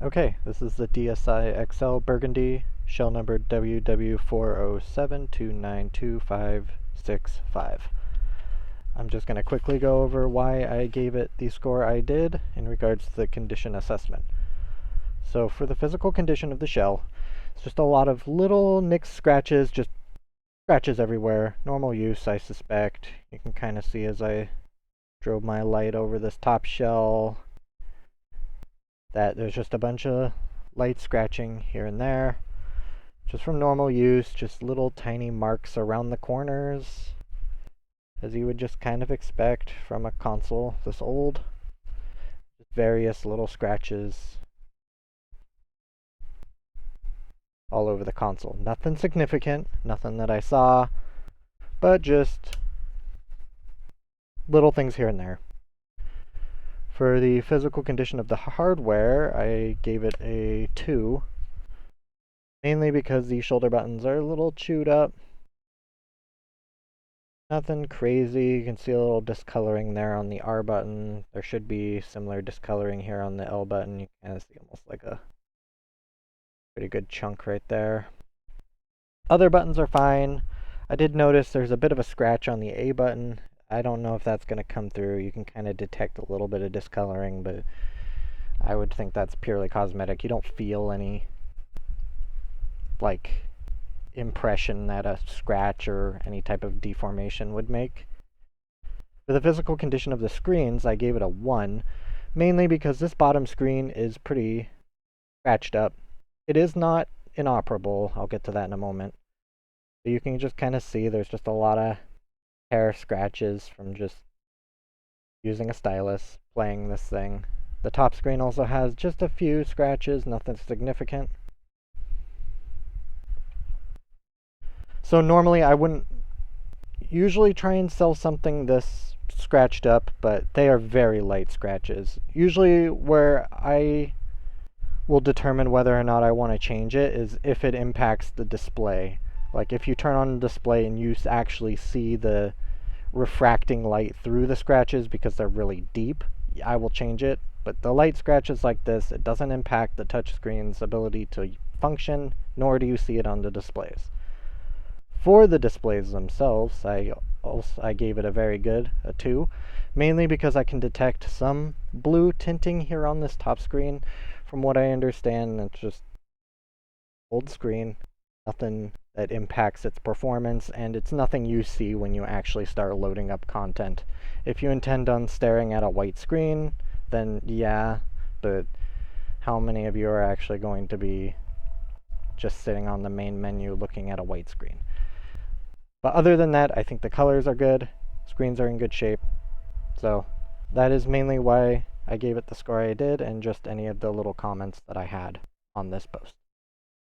Okay, this is the DSi XL Burgundy, shell number WW407292565. I'm just going to quickly go over why I gave it the score I did in regards to the condition assessment. So for the physical condition of the shell, it's just a lot of little nicks, scratches, just scratches everywhere. Normal use, I suspect. You can kind of see as I drove my light over this top shell that there's just a bunch of light scratching here and there. Just from normal use, just little tiny marks around the corners, as you would just kind of expect from a console this old. Just various little scratches all over the console. Nothing significant, nothing that I saw, but just little things here and there. For the physical condition of the hardware, I gave it a 2, mainly because the shoulder buttons are a little chewed up. Nothing crazy. You can see a little discoloring there on the R button. There should be similar discoloring here on the L button. You can kind of see almost like a pretty good chunk right there. Other buttons are fine. I did notice there's a bit of a scratch on the A button. I don't know if that's going to come through. You can kind of detect a little bit of discoloring, but I would think that's purely cosmetic. You don't feel any like impression that a scratch or any type of deformation would make. For the physical condition of the screens, I gave it a 1, mainly because this bottom screen is pretty scratched up. It is not inoperable. I'll get to that in a moment. But you can just kind of see there's just a lot of hair scratches from just using a stylus playing this thing. The top screen also has just a few scratches, nothing significant. So normally I wouldn't usually try and sell something this scratched up, but they are very light scratches. Usually where I will determine whether or not I want to change it is if it impacts the display. Like if you turn on the display and you actually see the refracting light through the scratches because they're really deep, I will change it. But the light scratches like this, it doesn't impact the touchscreen's ability to function, nor do you see it on the displays. For the displays themselves, I gave it a very good, a 2, mainly because I can detect some blue tinting here on this top screen. From what I understand, it's just old screen, nothing that impacts its performance, and it's nothing you see when you actually start loading up content. If you intend on staring at a white screen, then yeah, but how many of you are actually going to be just sitting on the main menu looking at a white screen? But other than that, I think the colors are good, screens are in good shape, so that is mainly why I gave it the score I did, and just any of the little comments that I had on this post.